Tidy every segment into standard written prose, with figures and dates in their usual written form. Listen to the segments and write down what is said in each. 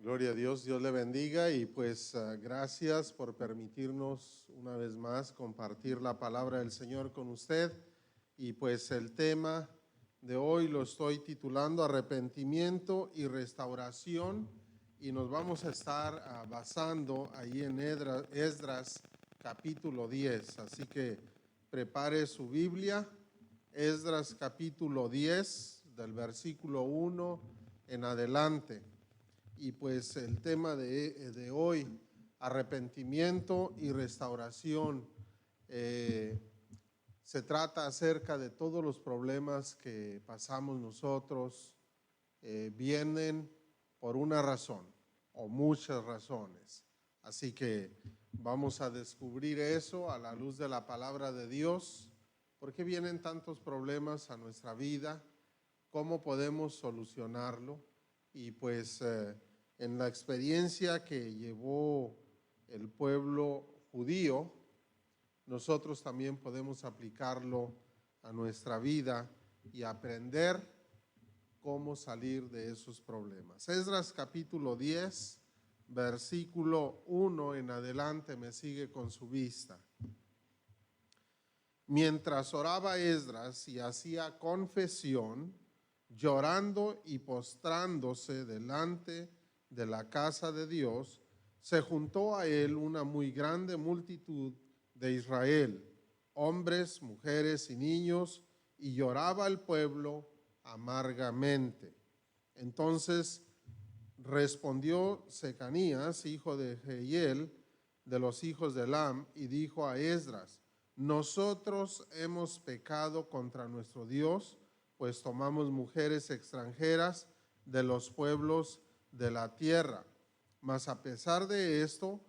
Gloria a Dios, Dios le bendiga y pues gracias por permitirnos una vez más compartir la palabra del Señor con usted. Y pues el tema de hoy lo estoy titulando Arrepentimiento y Restauración, y nos vamos a estar basando ahí en Esdras capítulo 10. Así que prepare su Biblia, Esdras capítulo 10 del versículo 1 en adelante. Y pues el tema de hoy, arrepentimiento y restauración, se trata acerca de todos los problemas que pasamos nosotros, vienen por una razón o muchas razones. Así que vamos a descubrir eso a la luz de la palabra de Dios. ¿Por qué vienen tantos problemas a nuestra vida? ¿Cómo podemos solucionarlo? Y pues en la experiencia que llevó el pueblo judío, nosotros también podemos aplicarlo a nuestra vida y aprender cómo salir de esos problemas. Esdras capítulo 10, versículo 1 en adelante, me sigue con su vista. Mientras oraba Esdras y hacía confesión, llorando y postrándose delante de la casa de Dios, se juntó a él una muy grande multitud de Israel, hombres, mujeres y niños, y lloraba el pueblo amargamente. Entonces respondió Secanías, hijo de Jehiel, de los hijos de Elam, y dijo a Esdras: nosotros hemos pecado contra nuestro Dios, pues tomamos mujeres extranjeras de los pueblos de la tierra. Mas a pesar de esto,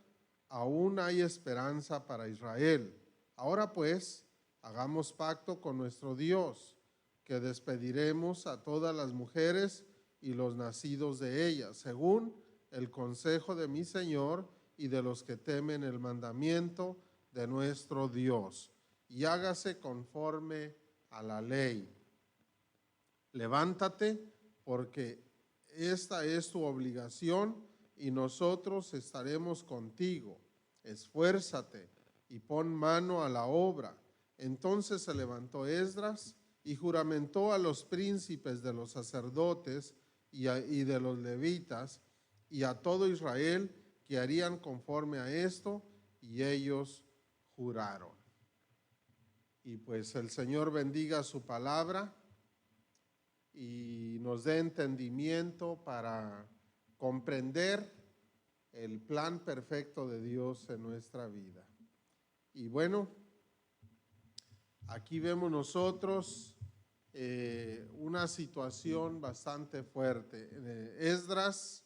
aún hay esperanza para Israel. Ahora pues, hagamos pacto con nuestro Dios, que despediremos a todas las mujeres y los nacidos de ellas, según el consejo de mi Señor y de los que temen el mandamiento de nuestro Dios, y hágase conforme a la ley. Levántate, porque esta es tu obligación, y nosotros estaremos contigo. Esfuérzate y pon mano a la obra. Entonces se levantó Esdras y juramentó a los príncipes de los sacerdotes y de los levitas y a todo Israel que harían conforme a esto, y ellos juraron. Y pues el Señor bendiga su palabra y nos dé entendimiento para comprender el plan perfecto de Dios en nuestra vida. Y bueno, aquí vemos nosotros una situación bastante fuerte. Esdras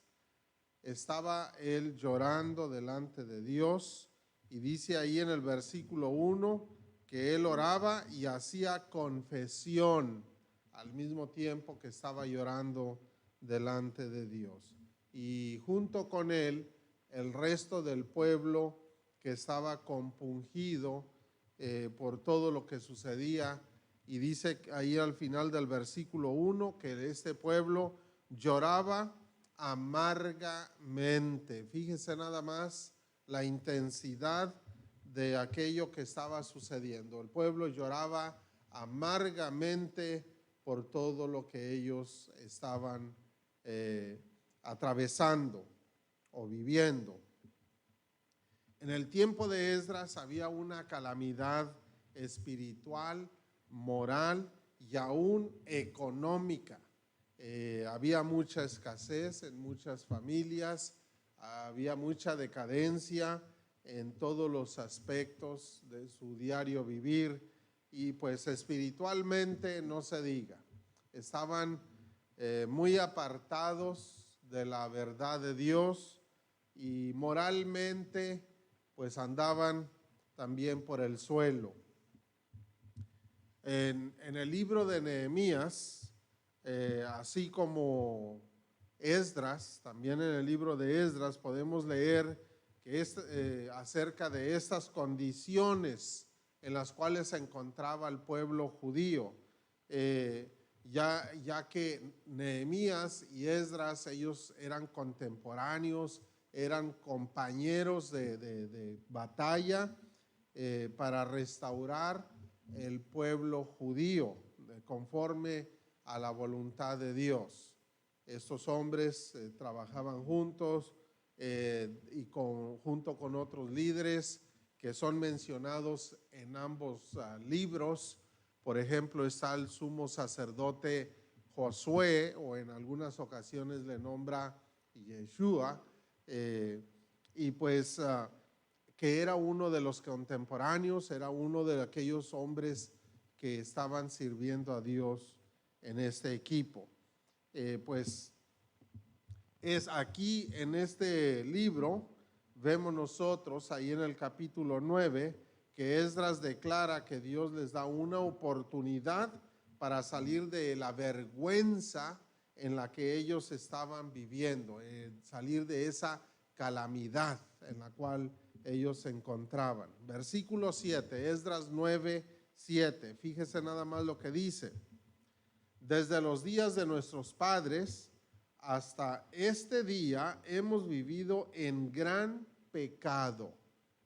estaba él llorando delante de Dios, y dice ahí en el versículo 1 que él oraba y hacía confesión al mismo tiempo que estaba llorando delante de Dios. Y junto con él, el resto del pueblo que estaba compungido por todo lo que sucedía. Y dice ahí al final del versículo 1 que este pueblo lloraba amargamente. Fíjese nada más la intensidad de aquello que estaba sucediendo. El pueblo lloraba amargamente por todo lo que ellos estaban atravesando o viviendo. En el tiempo de Esdras había una calamidad espiritual, moral y aún económica. Había mucha escasez en muchas familias, había mucha decadencia en todos los aspectos de su diario vivir, y pues espiritualmente no se diga. Estaban muy apartados de la verdad de Dios, y moralmente pues andaban también por el suelo. En el libro de Nehemías, así como Esdras, también en el libro de Esdras podemos leer que es acerca de estas condiciones en las cuales se encontraba el pueblo judío. ya que Nehemías y Esdras, ellos eran contemporáneos, eran compañeros de batalla para restaurar el pueblo judío conforme a la voluntad de Dios. Estos hombres trabajaban juntos junto con otros líderes que son mencionados en ambos libros. Por ejemplo, está el sumo sacerdote Josué, o en algunas ocasiones le nombra Yeshua, y pues que era uno de los contemporáneos, era uno de aquellos hombres que estaban sirviendo a Dios en este equipo. Pues es aquí en este libro, vemos nosotros ahí en el capítulo 9, que Esdras declara que Dios les da una oportunidad para salir de la vergüenza en la que ellos estaban viviendo, salir de esa calamidad en la cual ellos se encontraban. Versículo 7, Esdras 9, 7, fíjese nada más lo que dice. Desde los días de nuestros padres hasta este día hemos vivido en gran pecado.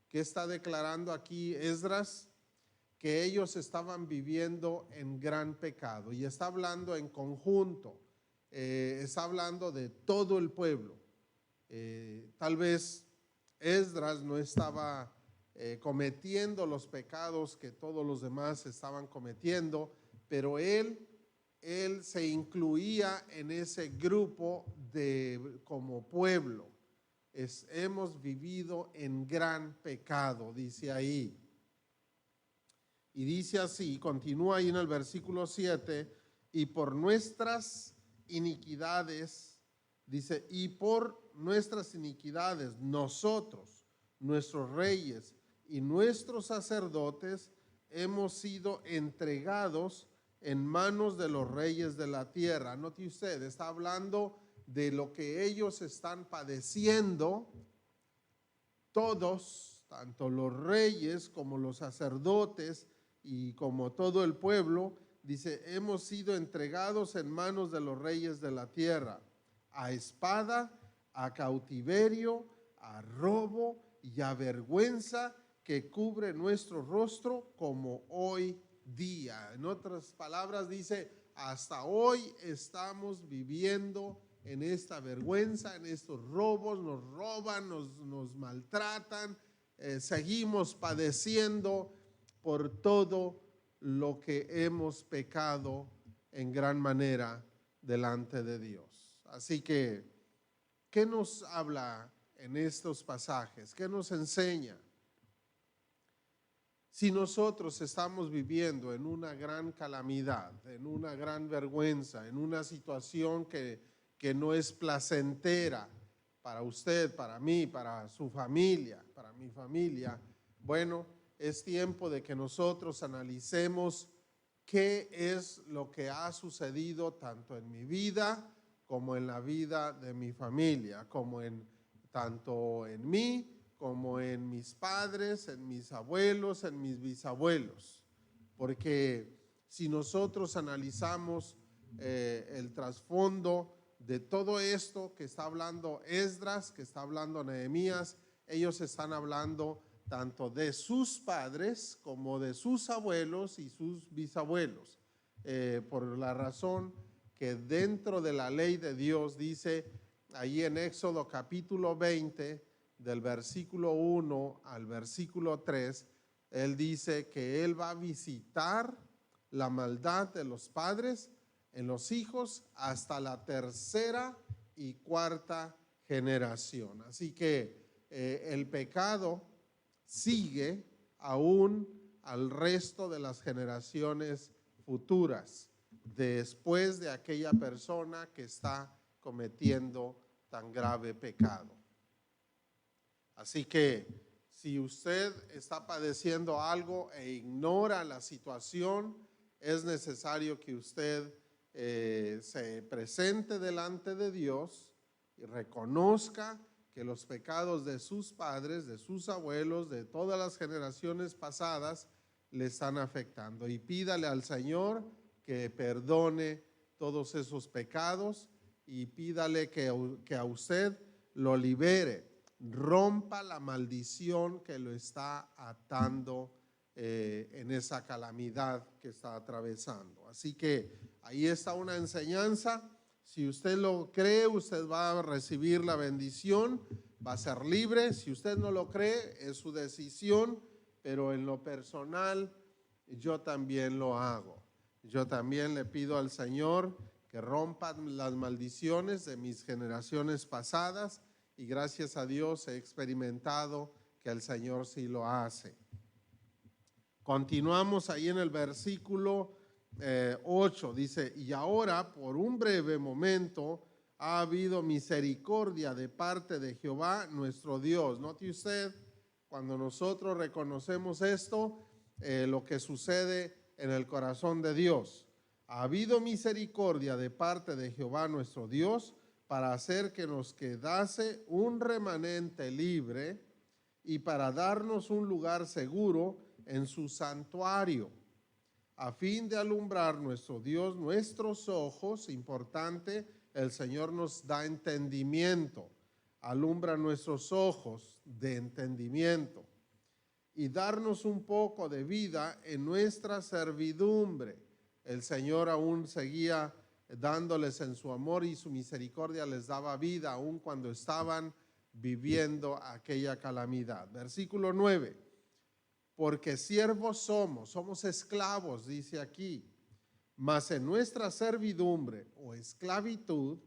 ¿Qué está declarando aquí Esdras? Que ellos estaban viviendo en gran pecado, y está hablando en conjunto, está hablando de todo el pueblo. Tal vez Esdras no estaba cometiendo los pecados que todos los demás estaban cometiendo, pero él se incluía en ese grupo como pueblo. Hemos vivido en gran pecado, dice ahí. Y dice así, continúa ahí en el versículo 7, y por nuestras iniquidades, dice, y por nuestras iniquidades nosotros, nuestros reyes y nuestros sacerdotes hemos sido entregados en manos de los reyes de la tierra. Note usted, está hablando de lo que ellos están padeciendo, todos, tanto los reyes como los sacerdotes y como todo el pueblo. Dice, hemos sido entregados en manos de los reyes de la tierra, a espada, a cautiverio, a robo y a vergüenza que cubre nuestro rostro como hoy día. En otras palabras dice, hasta hoy estamos viviendo en esta vergüenza, en estos robos, nos roban, nos maltratan, seguimos padeciendo por todo lo que hemos pecado en gran manera delante de Dios. Así que, ¿qué nos habla en estos pasajes? ¿Qué nos enseña? Si nosotros estamos viviendo en una gran calamidad, en una gran vergüenza, en una situación que no es placentera para usted, para mí, para su familia, para mi familia, bueno, es tiempo de que nosotros analicemos qué es lo que ha sucedido tanto en mi vida como en la vida de mi familia, tanto en mí como en mis padres, en mis abuelos, en mis bisabuelos. Porque si nosotros analizamos el trasfondo de todo esto que está hablando Esdras, que está hablando Nehemías, ellos están hablando tanto de sus padres como de sus abuelos y sus bisabuelos, por la razón que dentro de la ley de Dios dice ahí en Éxodo capítulo 20, del versículo 1 al versículo 3, él dice que él va a visitar la maldad de los padres en los hijos hasta la tercera y cuarta generación. Así que el pecado sigue aún al resto de las generaciones futuras, después de aquella persona que está cometiendo tan grave pecado. Así que si usted está padeciendo algo e ignora la situación, es necesario que usted se presente delante de Dios y reconozca que los pecados de sus padres, de sus abuelos, de todas las generaciones pasadas le están afectando, y pídale al Señor que perdone todos esos pecados y pídale que a usted lo libere, rompa la maldición que lo está atando en esa calamidad que está atravesando. Así que ahí está una enseñanza. Si usted lo cree, usted va a recibir la bendición, va a ser libre. Si usted no lo cree, es su decisión, pero en lo personal yo también lo hago. Yo también le pido al Señor que rompa las maldiciones de mis generaciones pasadas y gracias a Dios he experimentado que el Señor sí lo hace. Continuamos ahí en el versículo 8, dice, y ahora por un breve momento ha habido misericordia de parte de Jehová nuestro Dios. Note usted, cuando nosotros reconocemos esto, lo que sucede en el corazón de Dios. Ha habido misericordia de parte de Jehová nuestro Dios para hacer que nos quedase un remanente libre y para darnos un lugar seguro en su santuario, a fin de alumbrar nuestro Dios nuestros ojos. Importante, el Señor nos da entendimiento, alumbra nuestros ojos de entendimiento y darnos un poco de vida en nuestra servidumbre. El Señor aún seguía dándoles en su amor y su misericordia les daba vida aún cuando estaban viviendo aquella calamidad. Versículo 9. Porque siervos somos esclavos, dice aquí, mas en nuestra servidumbre o esclavitud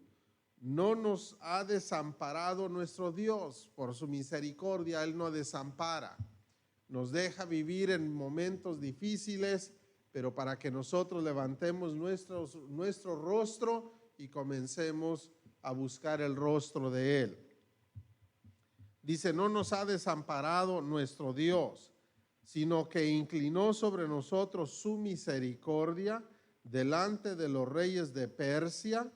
no nos ha desamparado nuestro Dios. Por su misericordia Él no desampara, nos deja vivir en momentos difíciles, pero para que nosotros levantemos nuestro rostro y comencemos a buscar el rostro de Él. Dice, no nos ha desamparado nuestro Dios, sino que inclinó sobre nosotros su misericordia delante de los reyes de Persia,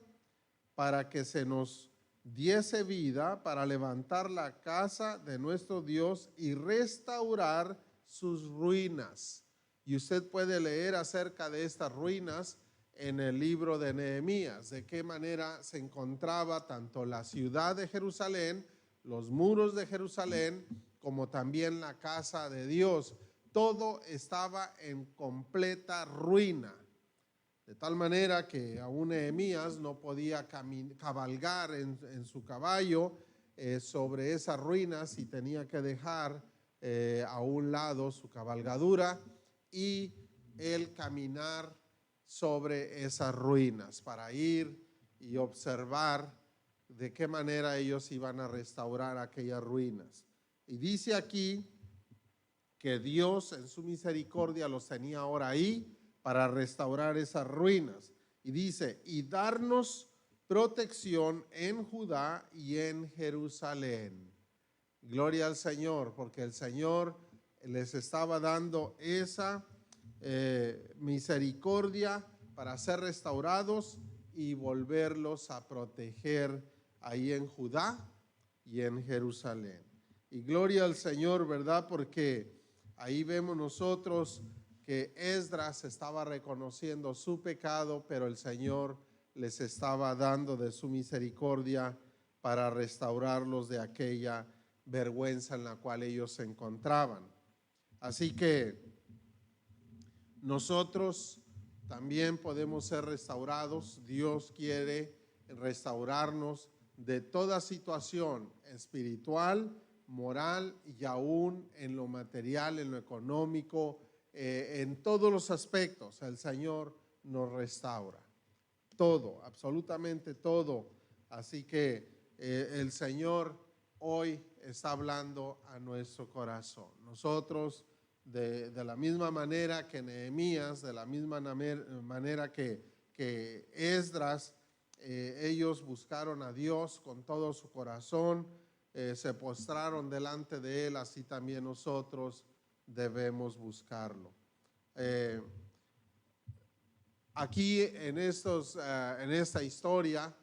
para que se nos diese vida para levantar la casa de nuestro Dios y restaurar sus ruinas. Y usted puede leer acerca de estas ruinas en el libro de Nehemías, de qué manera se encontraba tanto la ciudad de Jerusalén, los muros de Jerusalén, como también la casa de Dios. Todo estaba en completa ruina, de tal manera que aún Nehemías no podía cabalgar en su caballo sobre esas ruinas y tenía que dejar a un lado su cabalgadura y él caminar sobre esas ruinas para ir y observar de qué manera ellos iban a restaurar aquellas ruinas. Y dice aquí que Dios en su misericordia los tenía ahora ahí para restaurar esas ruinas. Y dice, y darnos protección en Judá y en Jerusalén. Gloria al Señor, porque el Señor les estaba dando esa misericordia para ser restaurados y volverlos a proteger ahí en Judá y en Jerusalén. Y gloria al Señor, ¿verdad? Porque ahí vemos nosotros que Esdras estaba reconociendo su pecado, pero el Señor les estaba dando de su misericordia para restaurarlos de aquella vergüenza en la cual ellos se encontraban. Así que nosotros también podemos ser restaurados. Dios quiere restaurarnos de toda situación espiritual, moral y aún en lo material, en lo económico, en todos los aspectos. El Señor nos restaura. Todo, absolutamente todo. Así que el Señor hoy está hablando a nuestro corazón. Nosotros, de la misma manera que Nehemías, de la misma manera que Esdras, ellos buscaron a Dios con todo su corazón, se postraron delante de Él, así también nosotros debemos buscarlo. Aquí en esta historia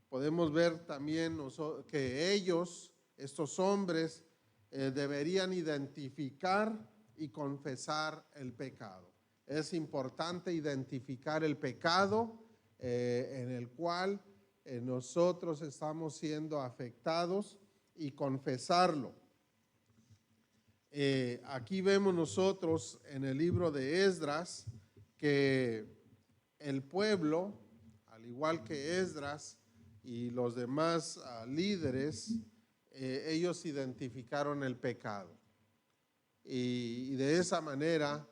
podemos ver también que ellos, estos hombres, deberían identificar y confesar el pecado. Es importante identificar el pecado, en el cual nosotros estamos siendo afectados y confesarlo. Aquí vemos nosotros en el libro de Esdras que el pueblo, al igual que Esdras y los demás líderes, ellos identificaron el pecado. Y de esa manera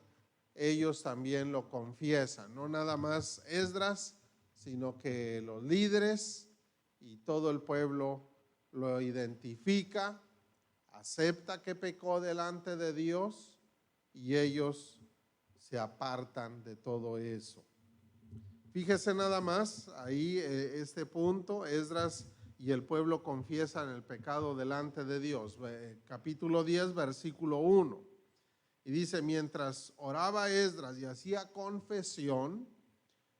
ellos también lo confiesan, no nada más Esdras, sino que los líderes y todo el pueblo lo identifica, acepta que pecó delante de Dios y ellos se apartan de todo eso. Fíjese nada más, ahí este punto, Esdras y el pueblo confiesan el pecado delante de Dios. Capítulo 10, versículo 1. Y dice, mientras oraba Esdras y hacía confesión,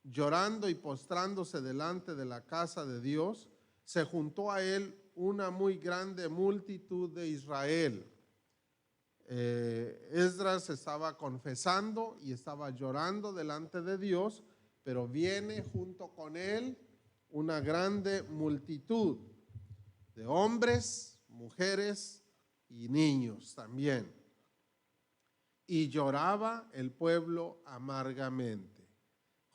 llorando y postrándose delante de la casa de Dios, se juntó a él una muy grande multitud de Israel. Esdras estaba confesando y estaba llorando delante de Dios, pero viene junto con él una grande multitud de hombres, mujeres y niños también. Y lloraba el pueblo amargamente.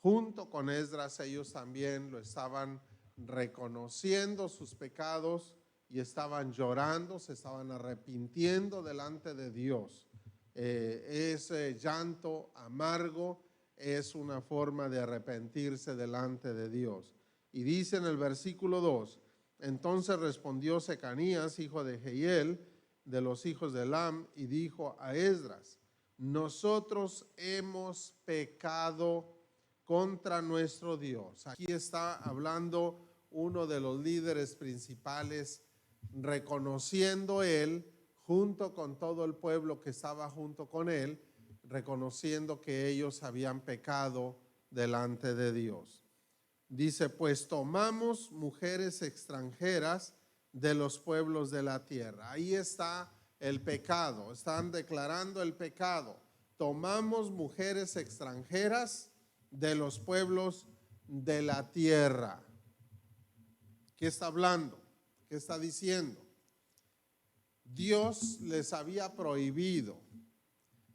Junto con Esdras ellos también lo estaban reconociendo sus pecados y estaban llorando, se estaban arrepintiendo delante de Dios. Ese llanto amargo es una forma de arrepentirse delante de Dios. Y dice en el versículo 2, entonces respondió Secanías, hijo de Jehiel, de los hijos de Elam, y dijo a Esdras, nosotros hemos pecado contra nuestro Dios. Aquí está hablando uno de los líderes principales, reconociendo él, junto con todo el pueblo que estaba junto con él, reconociendo que ellos habían pecado delante de Dios. Dice, pues tomamos mujeres extranjeras de los pueblos de la tierra. Ahí está el pecado, están declarando el pecado. Tomamos mujeres extranjeras de los pueblos de la tierra. ¿Qué está hablando? ¿Qué está diciendo? Dios les había prohibido,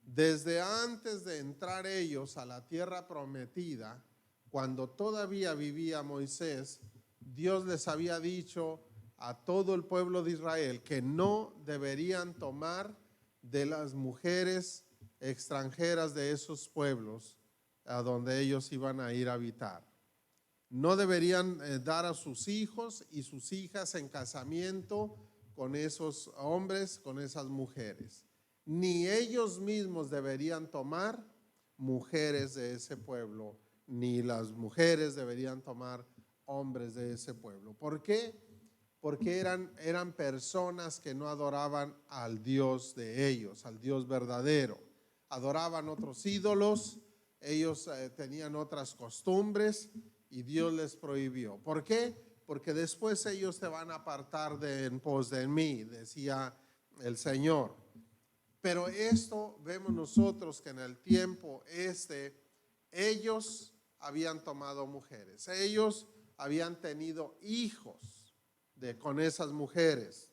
desde antes de entrar ellos a la tierra prometida, cuando todavía vivía Moisés, Dios les había dicho a todo el pueblo de Israel que no deberían tomar de las mujeres extranjeras de esos pueblos a donde ellos iban a ir a habitar. No deberían dar a sus hijos y sus hijas en casamiento con esos hombres, con esas mujeres. Ni ellos mismos deberían tomar mujeres de ese pueblo, ni las mujeres deberían tomar hombres de ese pueblo. ¿Por qué? Porque eran personas que no adoraban al Dios de ellos, al Dios verdadero. Adoraban otros ídolos, ellos tenían otras costumbres y Dios les prohibió. ¿Por qué? Porque después ellos se van a apartar en pos de mí, decía el Señor. Pero esto vemos nosotros que en el tiempo ellos habían tomado mujeres, ellos habían tenido hijos con esas mujeres.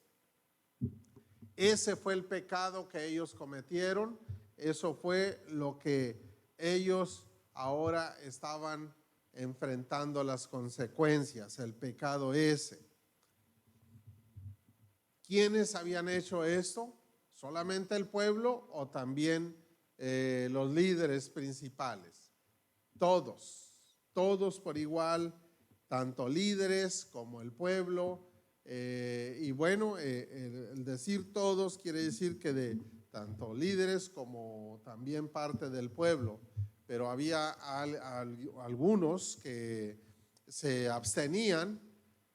Ese fue el pecado que ellos cometieron, eso fue lo que ellos ahora estaban enfrentando las consecuencias, el pecado ese. ¿Quiénes habían hecho esto? ¿Solamente el pueblo o también los líderes principales? Todos por igual, tanto líderes como el pueblo. Y bueno, el decir todos quiere decir que de tanto líderes como también parte del pueblo. Pero había algunos que se abstenían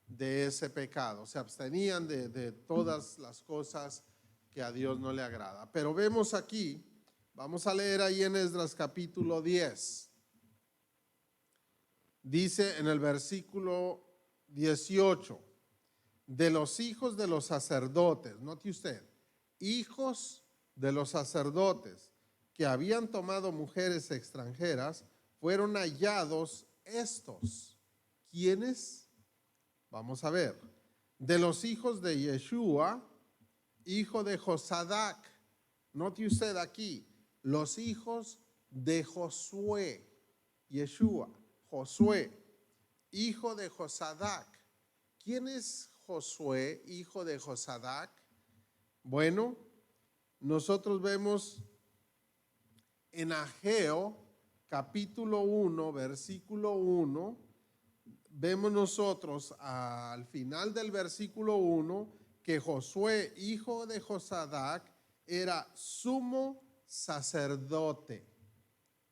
de ese pecado, se abstenían de todas las cosas que a Dios no le agrada. Pero vemos aquí, vamos a leer ahí en Esdras capítulo 10. Dice en el versículo 18, de los hijos de los sacerdotes, note usted, hijos de los sacerdotes que habían tomado mujeres extranjeras, fueron hallados estos. ¿Quiénes? Vamos a ver. De los hijos de Yeshua, hijo de Josadac. Note usted aquí, los hijos de Josué. Yeshua, Josué, hijo de Josadac. ¿Quién es Josué, hijo de Josadac? Bueno, nosotros vemos en Ageo, capítulo 1, versículo 1, vemos nosotros al final del versículo 1 que Josué, hijo de Josadac, era sumo sacerdote.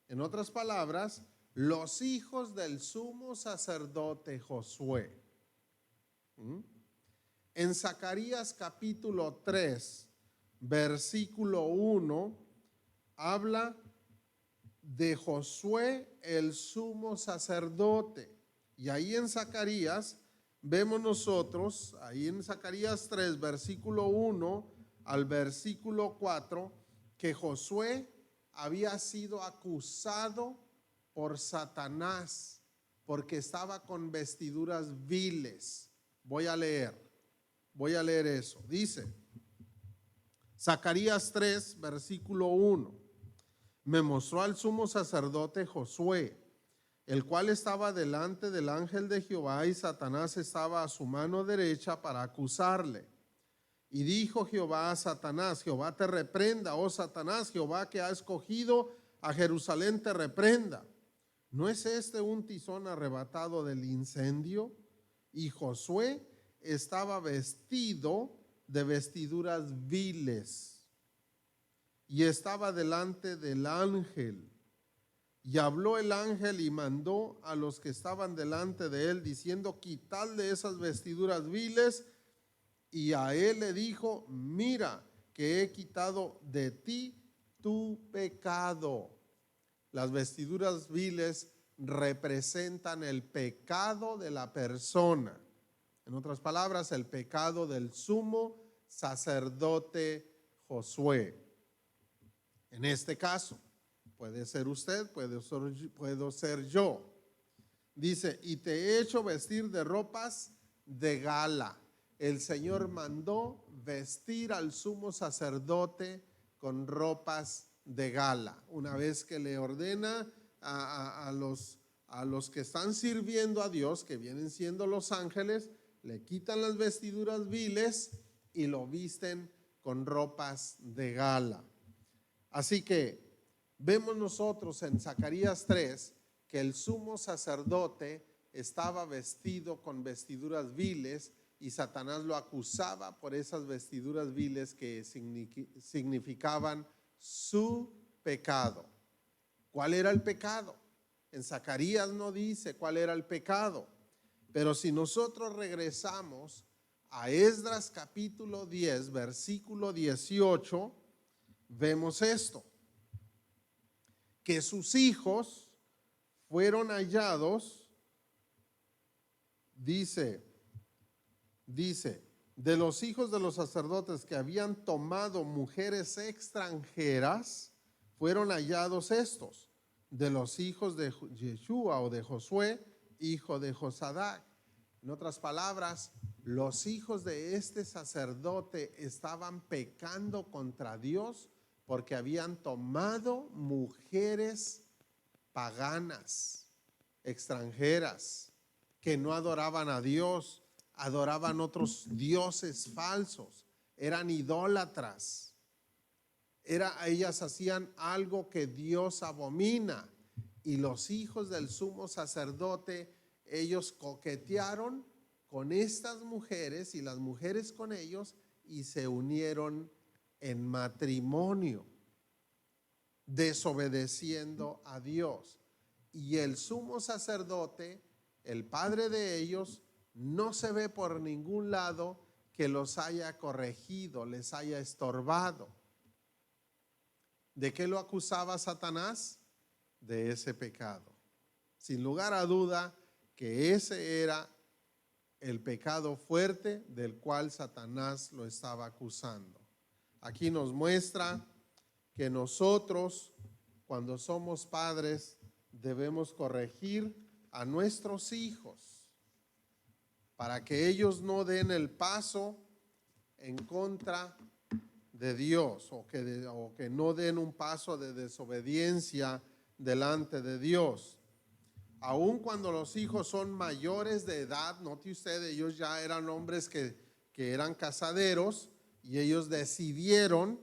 En otras palabras, los hijos del sumo sacerdote Josué. En Zacarías capítulo 3, versículo 1, habla de Josué el sumo sacerdote. Y ahí en Zacarías vemos nosotros, ahí en Zacarías 3, versículo 1 al versículo 4, que Josué había sido acusado por Satanás porque estaba con vestiduras viles. Voy a leer eso. Dice, Zacarías 3, versículo 1. Me mostró al sumo sacerdote Josué, el cual estaba delante del ángel de Jehová, y Satanás estaba a su mano derecha para acusarle. Y dijo Jehová a Satanás, Jehová te reprenda, oh Satanás, Jehová que ha escogido a Jerusalén te reprenda. ¿No es este un tizón arrebatado del incendio? Y Josué estaba vestido de vestiduras viles y estaba delante del ángel. Y habló el ángel y mandó a los que estaban delante de él, diciendo, quitadle esas vestiduras viles. Y a él le dijo, mira que he quitado de ti tu pecado. Las vestiduras viles representan el pecado de la persona. En otras palabras, el pecado del sumo sacerdote Josué. En este caso, puede ser usted, puedo ser yo. Dice, y te he hecho vestir de ropas de gala. El Señor mandó vestir al sumo sacerdote con ropas de gala. Una vez que le ordena a los que están sirviendo a Dios, que vienen siendo los ángeles, le quitan las vestiduras viles y lo visten con ropas de gala. Así que vemos nosotros en Zacarías 3 que el sumo sacerdote estaba vestido con vestiduras viles y Satanás lo acusaba por esas vestiduras viles que significaban su pecado. ¿Cuál era el pecado? En Zacarías no dice cuál era el pecado, pero si nosotros regresamos a Esdras capítulo 10, versículo 18, vemos esto, que sus hijos fueron hallados, dice, de los hijos de los sacerdotes que habían tomado mujeres extranjeras, fueron hallados estos, de los hijos de Yeshua o de Josué, hijo de Josadac. En otras palabras, los hijos de este sacerdote estaban pecando contra Dios porque habían tomado mujeres paganas, extranjeras, que no adoraban a Dios, adoraban otros dioses falsos, eran idólatras. Ellas hacían algo que Dios abomina, y los hijos del sumo sacerdote, ellos coquetearon con estas mujeres y las mujeres con ellos y se unieron en matrimonio, desobedeciendo a Dios. Y el sumo sacerdote, el padre de ellos, no se ve por ningún lado que los haya corregido, les haya estorbado. ¿De qué lo acusaba Satanás? De ese pecado. Sin lugar a duda que ese era el pecado fuerte del cual Satanás lo estaba acusando. Aquí nos muestra que nosotros, cuando somos padres, debemos corregir a nuestros hijos. para que ellos no den el paso en contra de Dios o que no den un paso de desobediencia delante de Dios. Aun cuando los hijos son mayores de edad, note usted, ellos ya eran hombres que eran casaderos y ellos decidieron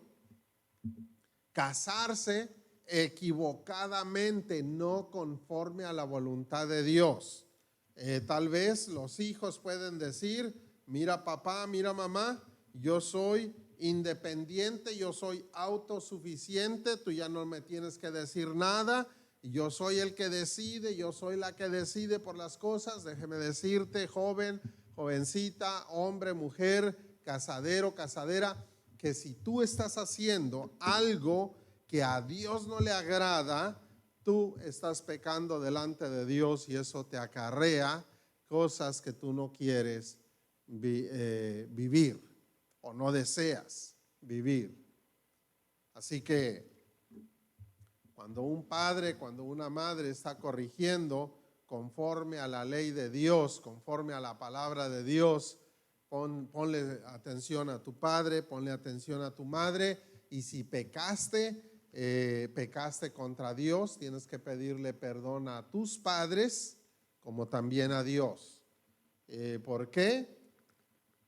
casarse equivocadamente, no conforme a la voluntad de Dios. Tal vez los hijos pueden decir, mira papá, mira mamá, yo soy independiente, yo soy autosuficiente, tú ya no me tienes que decir nada, yo soy el que decide, yo soy la que decide por las cosas. Déjeme decirte, joven, jovencita, hombre, mujer, casadero, casadera, que si tú estás haciendo algo que a Dios no le agrada, tú estás pecando delante de Dios y eso te acarrea cosas que tú no quieres vivir o no deseas vivir. Así que cuando un padre, cuando una madre está corrigiendo conforme a la ley de Dios, conforme a la palabra de Dios, ponle atención a tu padre, ponle atención a tu madre, y si pecaste contra Dios, tienes que pedirle perdón a tus padres como también a Dios. ¿Por qué?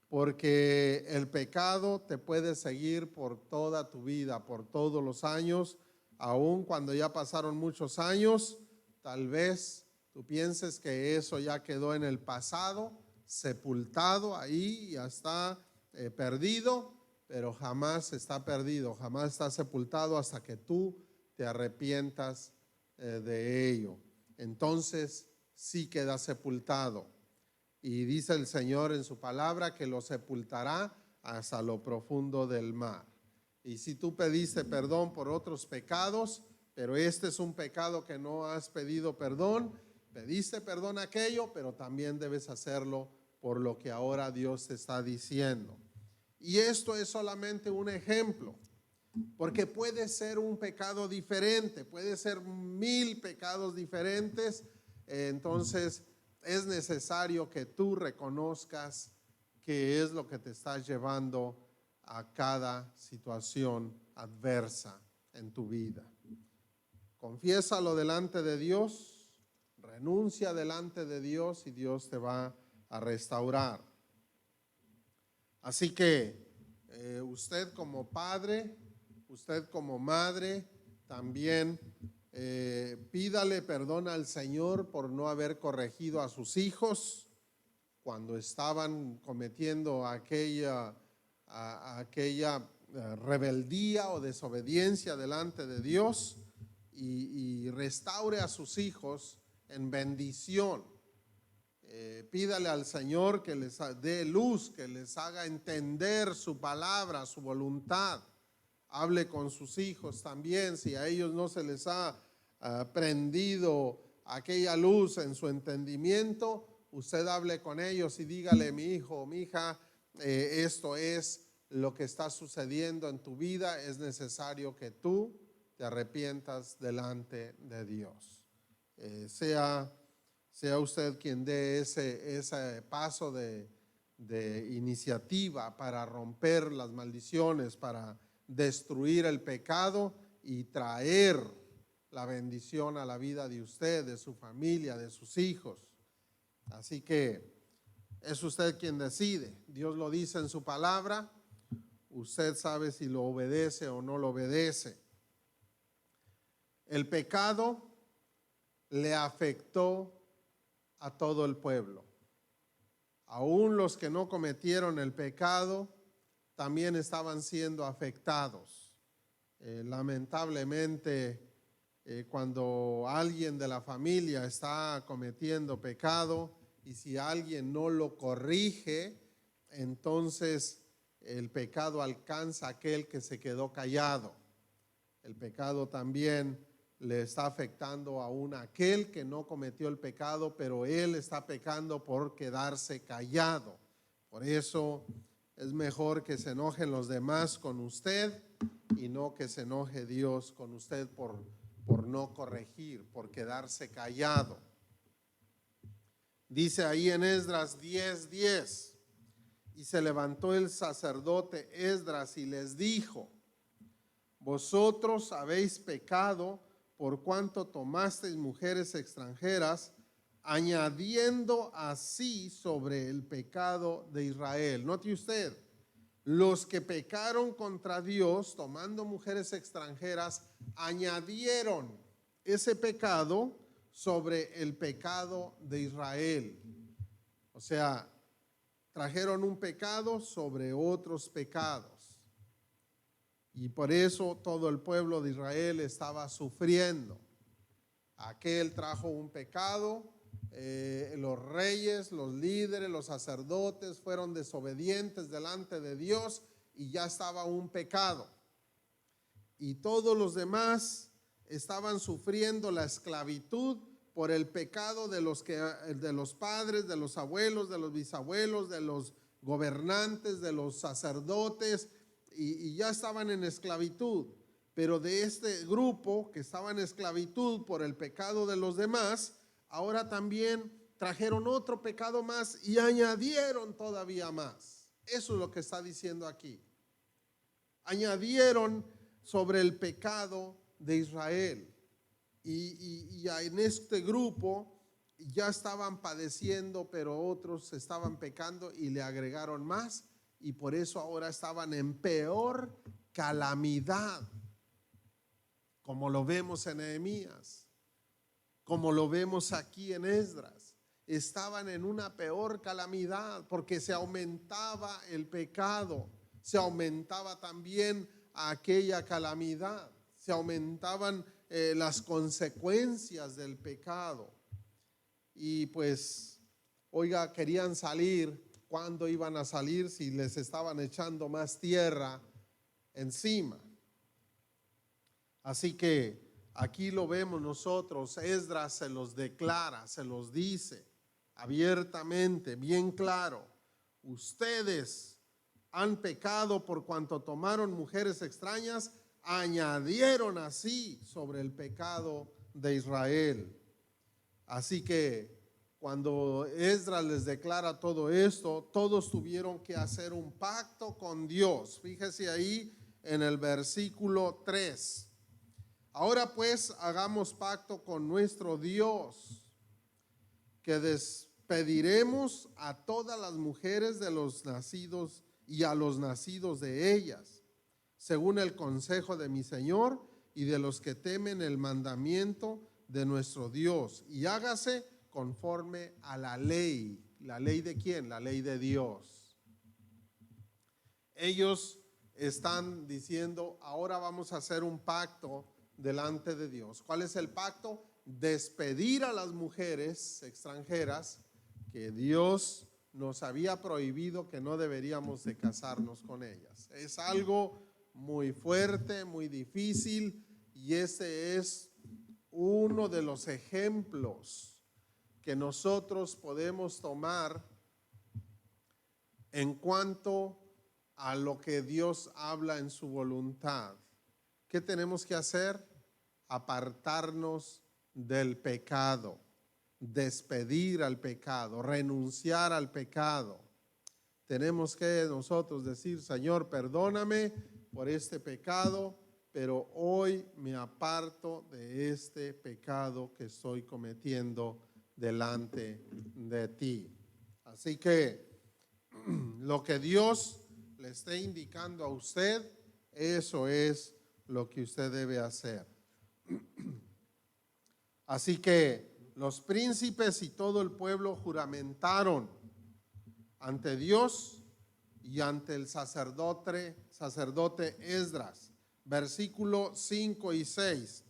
Porque el pecado te puede seguir por toda tu vida, por todos los años, aun cuando ya pasaron muchos años. Tal vez tú pienses que eso ya quedó en el pasado, sepultado ahí, ya está perdido, pero jamás está perdido, jamás está sepultado hasta que tú te arrepientas de ello. Entonces sí queda sepultado. Y dice el Señor en su palabra que lo sepultará hasta lo profundo del mar. Y si tú pediste perdón por otros pecados, pero este es un pecado que no has pedido perdón, pediste perdón aquello, pero también debes hacerlo por lo que ahora Dios te está diciendo. Y esto es solamente un ejemplo, porque puede ser un pecado diferente, puede ser 1000 pecados diferentes. Entonces es necesario que tú reconozcas qué es lo que te está llevando a cada situación adversa en tu vida. Confiésalo delante de Dios, renuncia delante de Dios y Dios te va a restaurar. Así que usted como padre, usted como madre, también pídale perdón al Señor por no haber corregido a sus hijos cuando estaban cometiendo aquella rebeldía o desobediencia delante de Dios, y restaure a sus hijos en bendición. Pídale al Señor que les dé luz, que les haga entender su palabra, su voluntad. Hable con sus hijos también, si a ellos no se les ha prendido aquella luz en su entendimiento, usted hable con ellos y dígale: mi hijo, mi hija, esto es lo que está sucediendo en tu vida, es necesario que tú te arrepientas delante de Dios. Sea usted quien dé ese paso de iniciativa para romper las maldiciones, para destruir el pecado y traer la bendición a la vida de usted, de su familia, de sus hijos. Así que es usted quien decide. Dios lo dice en su palabra. Usted sabe si lo obedece o no lo obedece. El pecado le afectó a todo el pueblo. Aún los que no cometieron el pecado también estaban siendo afectados. Lamentablemente, cuando alguien de la familia está cometiendo pecado y si alguien no lo corrige, entonces el pecado alcanza a aquel que se quedó callado. El pecado también le está afectando aún a aquel que no cometió el pecado, pero él está pecando por quedarse callado. Por eso es mejor que se enojen los demás con usted y no que se enoje Dios con usted por no corregir, por quedarse callado. Dice ahí en Esdras 10:10, y se levantó el sacerdote Esdras y les dijo: vosotros habéis pecado por cuanto tomasteis mujeres extranjeras, añadiendo así sobre el pecado de Israel. Note usted, los que pecaron contra Dios tomando mujeres extranjeras añadieron ese pecado sobre el pecado de Israel. O sea, trajeron un pecado sobre otros pecados. Y por eso todo el pueblo de Israel estaba sufriendo. Aquel trajo un pecado, los reyes, los líderes, los sacerdotes fueron desobedientes delante de Dios y ya estaba un pecado. Y todos los demás estaban sufriendo la esclavitud por el pecado de los padres, de los abuelos, de los bisabuelos, de los gobernantes, de los sacerdotes, y ya estaban en esclavitud. Pero de este grupo que estaba en esclavitud por el pecado de los demás, ahora también trajeron otro pecado más y añadieron todavía más. Eso es lo que está diciendo aquí. Añadieron sobre el pecado de Israel. Y en este grupo ya estaban padeciendo, pero otros estaban pecando y le agregaron más, y por eso ahora estaban en peor calamidad, como lo vemos en Nehemías, como lo vemos aquí en Esdras. Estaban en una peor calamidad porque se aumentaba el pecado, se aumentaba también aquella calamidad, se aumentaban las consecuencias del pecado. Y pues, oiga, querían salir. ¿Cuándo iban a salir si les estaban echando más tierra encima? Así que aquí lo vemos nosotros. Esdras se los declara, se los dice abiertamente, bien claro: ustedes han pecado por cuanto tomaron mujeres extrañas, añadieron así sobre el pecado de Israel. Así que cuando Esdras les declara todo esto, todos tuvieron que hacer un pacto con Dios. Fíjese ahí en el versículo 3. Ahora pues hagamos pacto con nuestro Dios, que despediremos a todas las mujeres de los nacidos y a los nacidos de ellas, según el consejo de mi Señor y de los que temen el mandamiento de nuestro Dios, y hágase conforme a la ley. ¿La ley de quién? La ley de Dios. Ellos están diciendo: ahora vamos a hacer un pacto delante de Dios. ¿Cuál es el pacto? Despedir a las mujeres extranjeras que Dios nos había prohibido, que no deberíamos de casarnos con ellas. Es algo muy fuerte, muy difícil, y ese es uno de los ejemplos que nosotros podemos tomar en cuanto a lo que Dios habla en su voluntad. ¿Qué tenemos que hacer? Apartarnos del pecado, despedir al pecado, renunciar al pecado. Tenemos que nosotros decir: Señor, perdóname por este pecado, pero hoy me aparto de este pecado que estoy cometiendo delante de ti. Así que lo que Dios le esté indicando a usted, eso es lo que usted debe hacer. Así que los príncipes y todo el pueblo juramentaron ante Dios y ante el sacerdote Esdras. Versículo 5 y 6.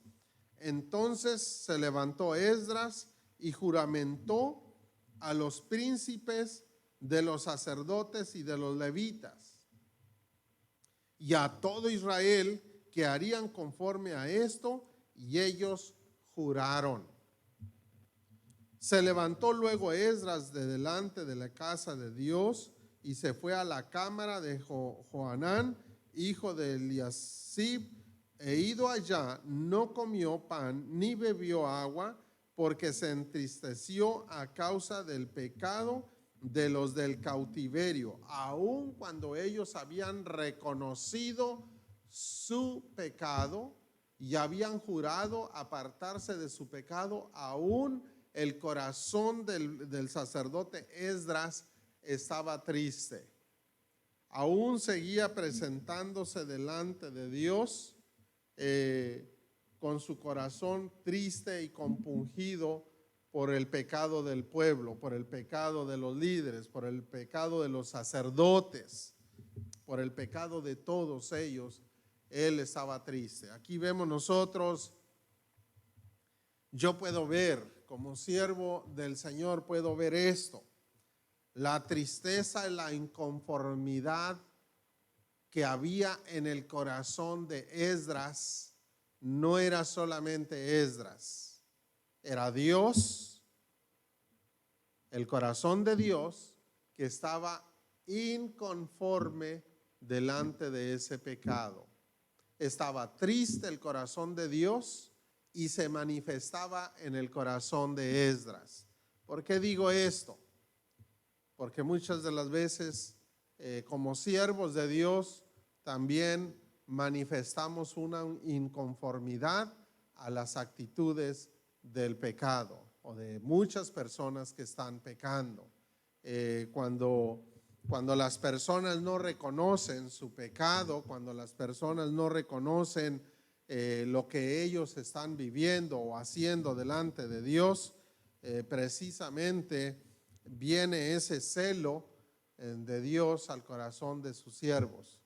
Entonces se levantó Esdras y juramentó a los príncipes de los sacerdotes y de los levitas y a todo Israel que harían conforme a esto, y ellos juraron. Se levantó luego Esdras de delante de la casa de Dios y se fue a la cámara de Johanán, hijo de Eliasib, e ido allá no comió pan ni bebió agua, porque se entristeció a causa del pecado de los del cautiverio, aun cuando ellos habían reconocido su pecado y habían jurado apartarse de su pecado. Aún el corazón del sacerdote Esdras estaba triste. Aún seguía presentándose delante de Dios con su corazón triste y compungido por el pecado del pueblo, por el pecado de los líderes, por el pecado de los sacerdotes, por el pecado de todos ellos. Él estaba triste. Aquí vemos nosotros, yo puedo ver, como siervo del Señor, puedo ver esto. La tristeza y la inconformidad que había en el corazón de Esdras no era solamente Esdras, era Dios, el corazón de Dios, que estaba inconforme delante de ese pecado. Estaba triste el corazón de Dios y se manifestaba en el corazón de Esdras. ¿Por qué digo esto? Porque muchas de las veces como siervos de Dios también manifestamos una inconformidad a las actitudes del pecado o de muchas personas que están pecando. Cuando las personas no reconocen su pecado, cuando las personas no reconocen lo que ellos están viviendo o haciendo delante de Dios, precisamente viene ese celo de Dios al corazón de sus siervos,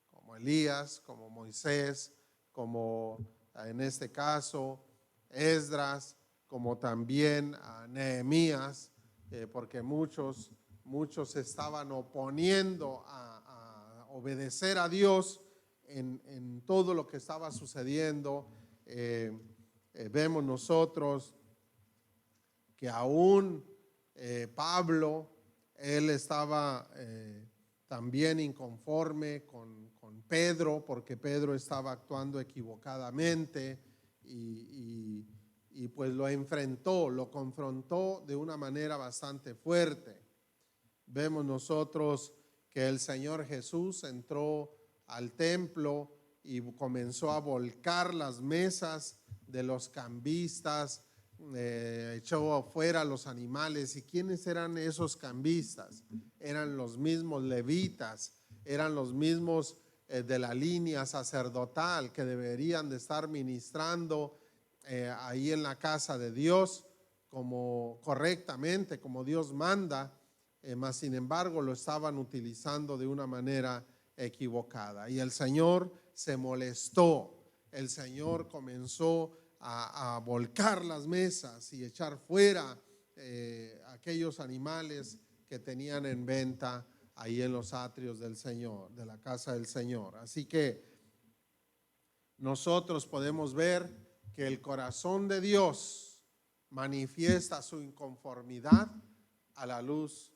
como Elías, como Moisés, como en este caso Esdras, como también Nehemías, porque muchos estaban oponiendo a obedecer a Dios en todo lo que estaba sucediendo. Vemos nosotros que aún Pablo, él estaba también inconforme con Pedro, porque Pedro estaba actuando equivocadamente y pues lo enfrentó, lo confrontó de una manera bastante fuerte. Vemos nosotros que el Señor Jesús entró al templo y comenzó a volcar las mesas de los cambistas, echó afuera los animales. ¿Y quiénes eran esos cambistas? Eran los mismos levitas, eran los mismos de la línea sacerdotal que deberían de estar ministrando ahí en la casa de Dios como correctamente, como Dios manda, mas sin embargo lo estaban utilizando de una manera equivocada. Y el Señor se molestó, el Señor comenzó a volcar las mesas y echar fuera aquellos animales que tenían en venta ahí en los atrios del Señor, de la casa del Señor. Así que nosotros podemos ver que el corazón de Dios manifiesta su inconformidad a la luz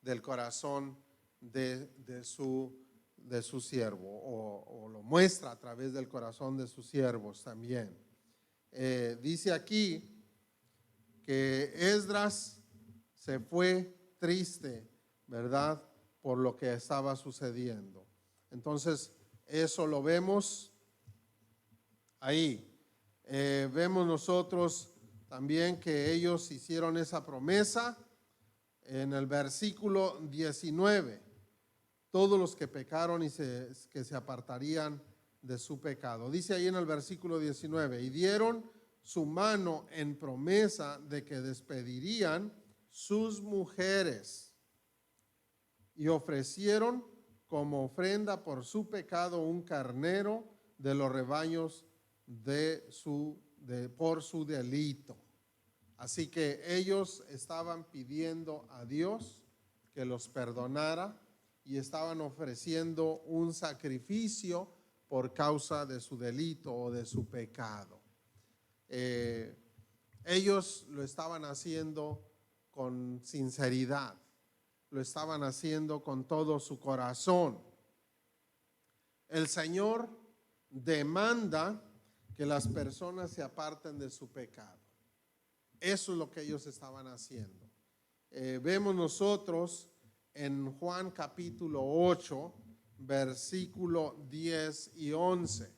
del corazón de su siervo, o lo muestra a través del corazón de sus siervos también. Dice aquí que Esdras se fue triste, ¿verdad?, por lo que estaba sucediendo. Entonces, eso lo vemos ahí. Vemos nosotros también que ellos hicieron esa promesa en el versículo 19. Todos los que pecaron y que se apartarían de su pecado. Dice ahí en el versículo 19, y dieron su mano en promesa de que despedirían sus mujeres y ofrecieron como ofrenda por su pecado un carnero de los rebaños por su delito. Así que ellos estaban pidiendo a Dios que los perdonara y estaban ofreciendo un sacrificio por causa de su delito o de su pecado. Ellos lo estaban haciendo con sinceridad, lo estaban haciendo con todo su corazón. El Señor demanda que las personas se aparten de su pecado. Eso es lo que ellos estaban haciendo. Vemos nosotros en Juan capítulo 8, versículo 10 y 11.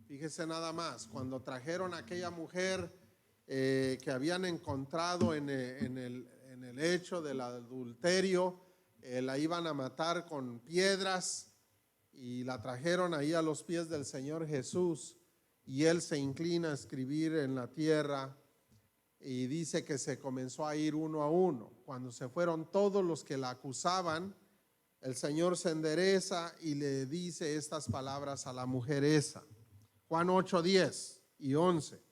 Fíjese nada más, cuando trajeron a aquella mujer que habían encontrado en el hecho del adulterio, la iban a matar con piedras y la trajeron ahí a los pies del Señor Jesús, y él se inclina a escribir en la tierra y dice que se comenzó a ir uno a uno. Cuando se fueron todos los que la acusaban, el Señor se endereza y le dice estas palabras a la mujer esa. Juan 8, 10 y 11.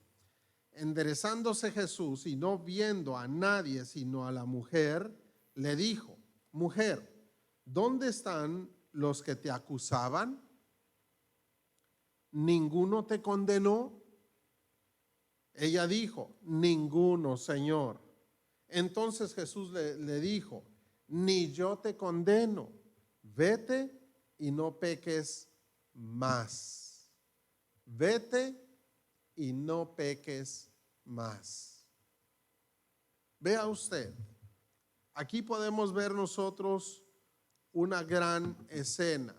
Enderezándose Jesús y no viendo a nadie sino a la mujer, le dijo: mujer, ¿dónde están los que te acusaban? ¿Ninguno te condenó? Ella dijo: ninguno, Señor. Entonces Jesús le dijo: ni yo te condeno, vete y no peques más. Vete y no peques más. Vea usted, aquí podemos ver nosotros una gran escena.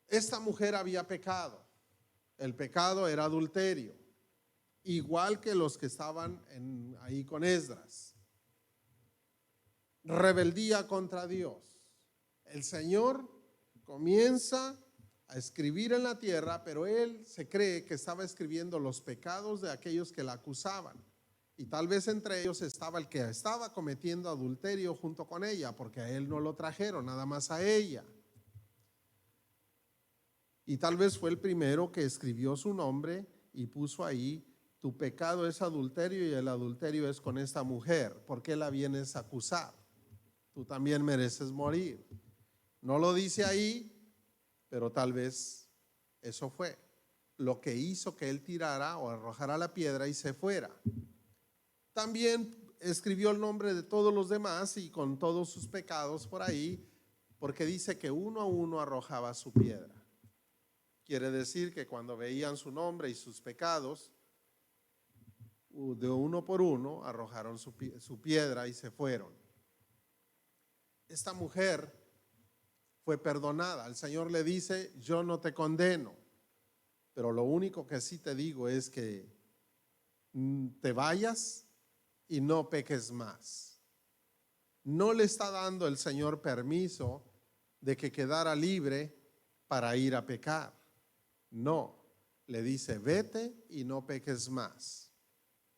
Esta mujer había pecado. El pecado era adulterio, igual que los que estaban ahí con Esdras. Rebeldía contra Dios. El Señor comienza a escribir en la tierra, pero él se cree que estaba escribiendo los pecados de aquellos que la acusaban. Y tal vez entre ellos estaba el que estaba cometiendo adulterio junto con ella, porque a él no lo trajeron, nada más a ella. Y tal vez fue el primero que escribió su nombre y puso ahí: tu pecado es adulterio y el adulterio es con esta mujer. ¿Por qué la vienes a acusar? Tú también mereces morir. No lo dice ahí, pero tal vez eso fue lo que hizo que él tirara o arrojara la piedra y se fuera. También escribió el nombre de todos los demás y con todos sus pecados por ahí, porque dice que uno a uno arrojaba su piedra. Quiere decir que cuando veían su nombre y sus pecados, de uno por uno arrojaron su piedra y se fueron. Esta mujer fue perdonada. El Señor le dice: yo no te condeno, pero lo único que sí te digo es que te vayas y no peques más. No le está dando el Señor permiso de que quedara libre para ir a pecar. No, le dice: vete y no peques más.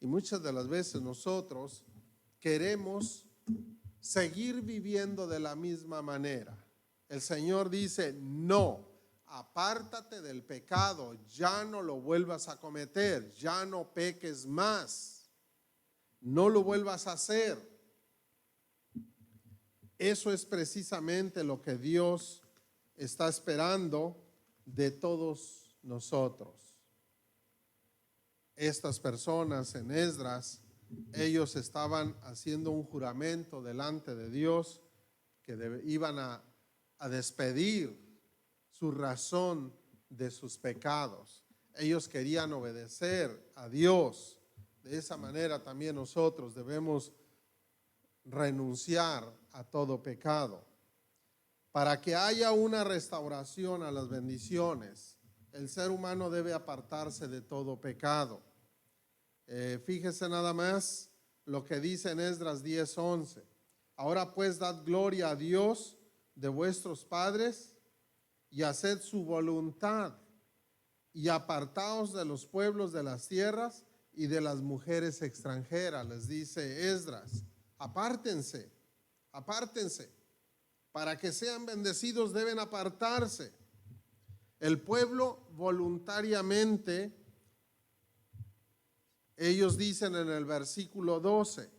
Y muchas de las veces nosotros queremos seguir viviendo de la misma manera. El Señor dice: no, apártate del pecado, ya no lo vuelvas a cometer, ya no peques más, no lo vuelvas a hacer. Eso es precisamente lo que Dios está esperando de todos nosotros. Estas personas en Esdras, ellos estaban haciendo un juramento delante de Dios que iban a despedir su razón de sus pecados. Ellos querían obedecer a Dios. De esa manera también nosotros debemos renunciar a todo pecado. Para que haya una restauración a las bendiciones, el ser humano debe apartarse de todo pecado. Fíjese nada más lo que dice en Esdras 10:11. Ahora pues dad gloria a Dios de vuestros padres y haced su voluntad y apartaos de los pueblos de las tierras y de las mujeres extranjeras. Les dice Esdras: apártense, apártense. Para que sean bendecidos deben apartarse. El pueblo voluntariamente, ellos dicen en el versículo 12: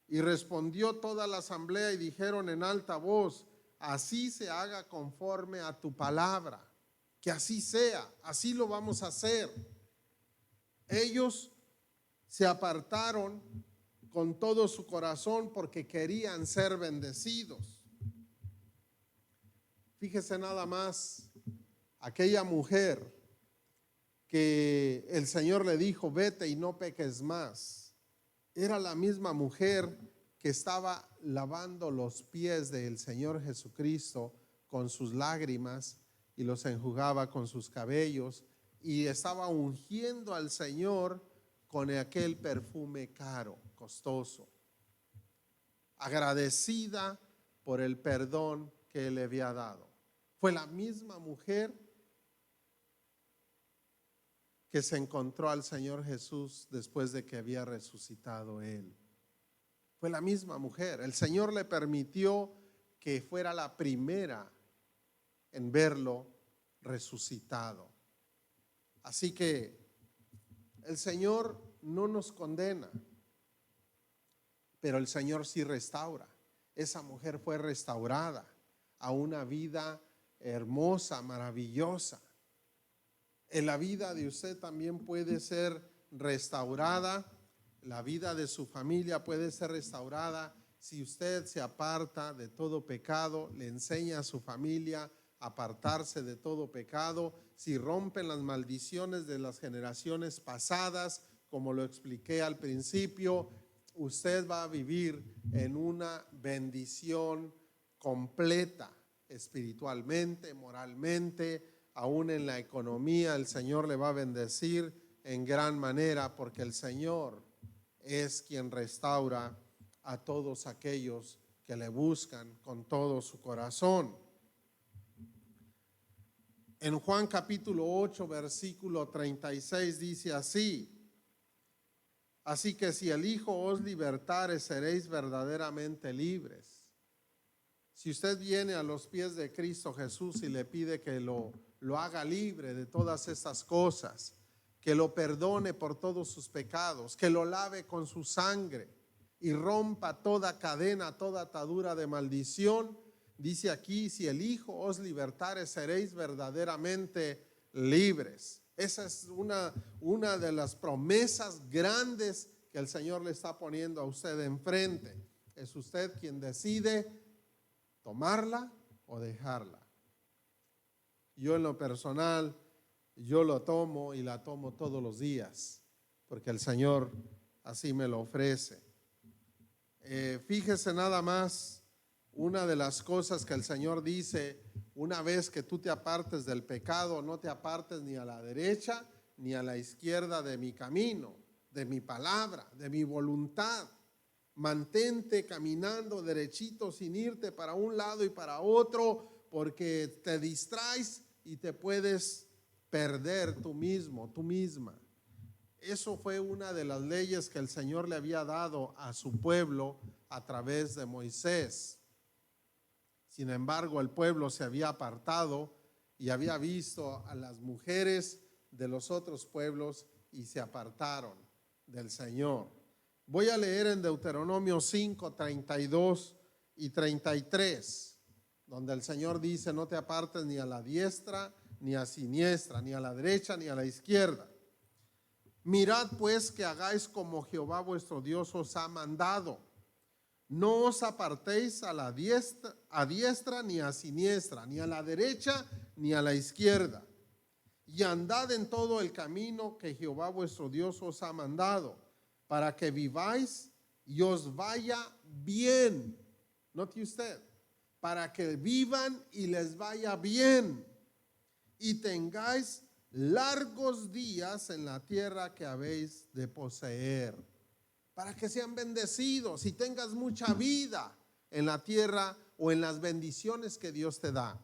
y respondió toda la asamblea y dijeron en alta voz: así se haga conforme a tu palabra. Que así sea, así lo vamos a hacer. Ellos se apartaron con todo su corazón porque querían ser bendecidos. Fíjese nada más, aquella mujer que el Señor le dijo, vete y no peques más. Era la misma mujer que estaba lavando los pies del Señor Jesucristo con sus lágrimas y los enjugaba con sus cabellos y estaba ungiendo al Señor con aquel perfume caro, costoso, agradecida por el perdón que Él le había dado. Fue la misma mujer que se encontró al Señor Jesús después de que había resucitado Él. Fue la misma mujer. El Señor le permitió que fuera la primera en verlo resucitado. Así que el Señor no nos condena, pero el Señor sí restaura. Esa mujer fue restaurada a una vida hermosa, maravillosa. En la vida de usted también puede ser restaurada, la vida de su familia puede ser restaurada si usted se aparta de todo pecado, le enseña a su familia a apartarse de todo pecado, si rompen las maldiciones de las generaciones pasadas, como lo expliqué al principio, usted va a vivir en una bendición completa, espiritualmente, moralmente, aún en la economía. El Señor le va a bendecir en gran manera, porque el Señor es quien restaura a todos aquellos que le buscan con todo su corazón. En Juan capítulo 8, versículo 36 dice así: así que si el Hijo os libertare, seréis verdaderamente libres. Si usted viene a los pies de Cristo Jesús y le pide que lo haga libre de todas estas cosas, que lo perdone por todos sus pecados, que lo lave con su sangre y rompa toda cadena, toda atadura de maldición, dice aquí, si el Hijo os libertare, seréis verdaderamente libres. Esa es una de las promesas grandes que el Señor le está poniendo a usted enfrente. Es usted quien decide tomarla o dejarla. Yo en lo personal, yo lo tomo y la tomo todos los días, porque el Señor así me lo ofrece. Fíjese nada más, una de las cosas que el Señor dice: una vez que tú te apartes del pecado, no te apartes ni a la derecha ni a la izquierda de mi camino, de mi palabra, de mi voluntad. Mantente caminando derechito sin irte para un lado y para otro, porque te distraes y te puedes perder tú mismo, tú misma. Eso fue una de las leyes que el Señor le había dado a su pueblo a través de Moisés. Sin embargo, el pueblo se había apartado y había visto a las mujeres de los otros pueblos y se apartaron del Señor. Voy a leer en Deuteronomio 5, 32 y 33, donde el Señor dice: no te apartes ni a la diestra ni a siniestra, ni a la derecha ni a la izquierda. Mirad pues que hagáis como Jehová vuestro Dios os ha mandado. No os apartéis a diestra ni a siniestra, ni a la derecha ni a la izquierda. Y andad en todo el camino que Jehová vuestro Dios os ha mandado, para que viváis y os vaya bien. Note usted, para que vivan y les vaya bien, y tengáis largos días en la tierra que habéis de poseer, para que sean bendecidos y tengas mucha vida en la tierra o en las bendiciones que Dios te da.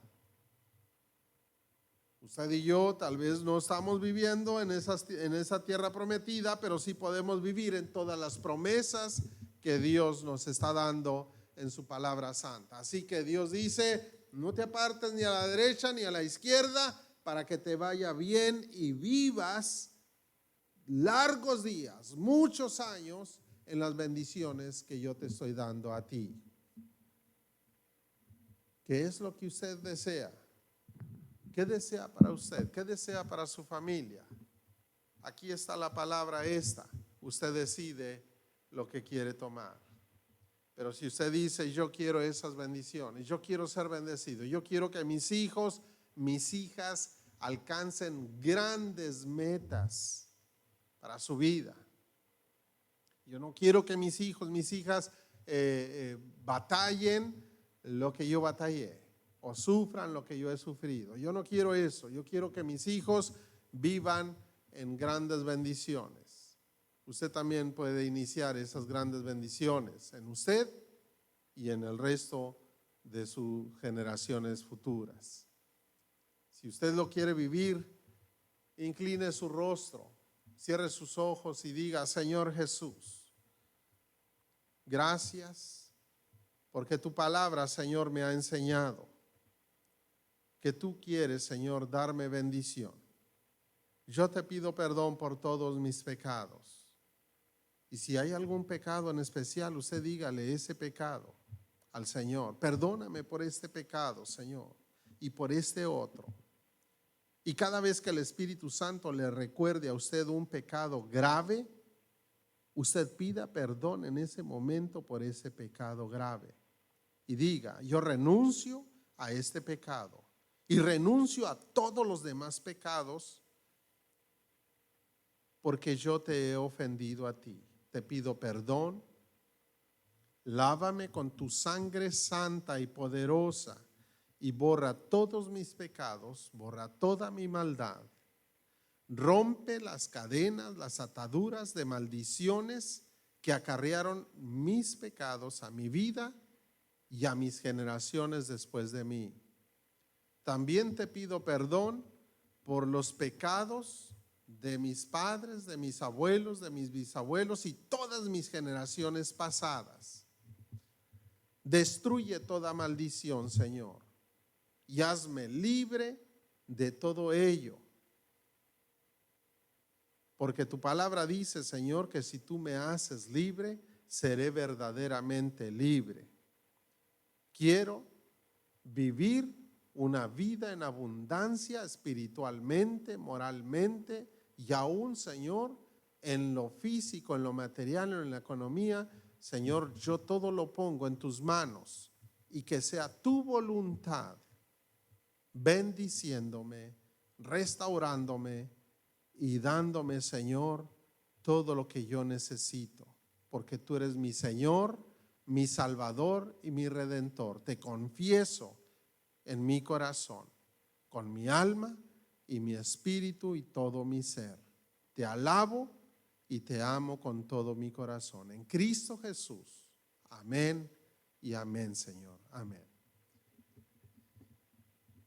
Usted y yo tal vez no estamos viviendo en esa tierra prometida, pero sí podemos vivir en todas las promesas que Dios nos está dando en su palabra santa. Así que Dios dice: no te apartes ni a la derecha ni a la izquierda, para que te vaya bien y vivas largos días, muchos años, en las bendiciones que yo te estoy dando a ti. ¿Qué es lo que usted desea? ¿Qué desea para usted? ¿Qué desea para su familia? Aquí está la palabra esta. Usted decide lo que quiere tomar. Pero si usted dice: yo quiero esas bendiciones, yo quiero ser bendecido, yo quiero que mis hijos, mis hijas alcancen grandes metas para su vida. Yo no quiero que mis hijos, mis hijas batallen lo que yo batallé o sufran lo que yo he sufrido. Yo no quiero eso. Yo quiero que mis hijos vivan en grandes bendiciones. Usted también puede iniciar esas grandes bendiciones en usted y en el resto de sus generaciones futuras. Si usted lo quiere vivir, incline su rostro, cierre sus ojos y diga: Señor Jesús, gracias porque tu palabra, Señor, me ha enseñado que tú quieres, Señor, darme bendición. Yo te pido perdón por todos mis pecados. Y si hay algún pecado en especial, usted dígale ese pecado al Señor. Perdóname por este pecado, Señor, y por este otro. Y cada vez que el Espíritu Santo le recuerde a usted un pecado grave, usted pida perdón en ese momento por ese pecado grave. Y diga: yo renuncio a este pecado y renuncio a todos los demás pecados porque yo te he ofendido a ti. Te pido perdón. Lávame con tu sangre santa y poderosa y borra todos mis pecados, borra toda mi maldad. Rompe las cadenas, las ataduras de maldiciones que acarrearon mis pecados a mi vida y a mis generaciones después de mí. También te pido perdón por los pecados de mis padres, de mis abuelos, de mis bisabuelos y todas mis generaciones pasadas. Destruye toda maldición, Señor, y hazme libre de todo ello. Porque tu palabra dice, Señor, que si tú me haces libre, seré verdaderamente libre. Quiero vivir una vida en abundancia espiritualmente, moralmente y aún, Señor, en lo físico, en lo material, en la economía. Señor, yo todo lo pongo en tus manos y que sea tu voluntad bendiciéndome, restaurándome y dándome, Señor, todo lo que yo necesito, porque tú eres mi Señor, mi Salvador y mi Redentor. Te confieso en mi corazón, con mi alma y mi espíritu y todo mi ser. Te alabo y te amo con todo mi corazón. En Cristo Jesús. Amén y amén, Señor. Amén.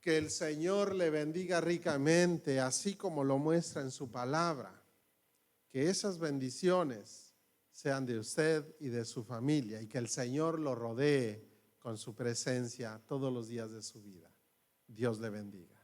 Que el Señor le bendiga ricamente, así como lo muestra en su palabra. Que esas bendiciones sean de usted y de su familia y que el Señor lo rodee con su presencia todos los días de su vida. Dios le bendiga.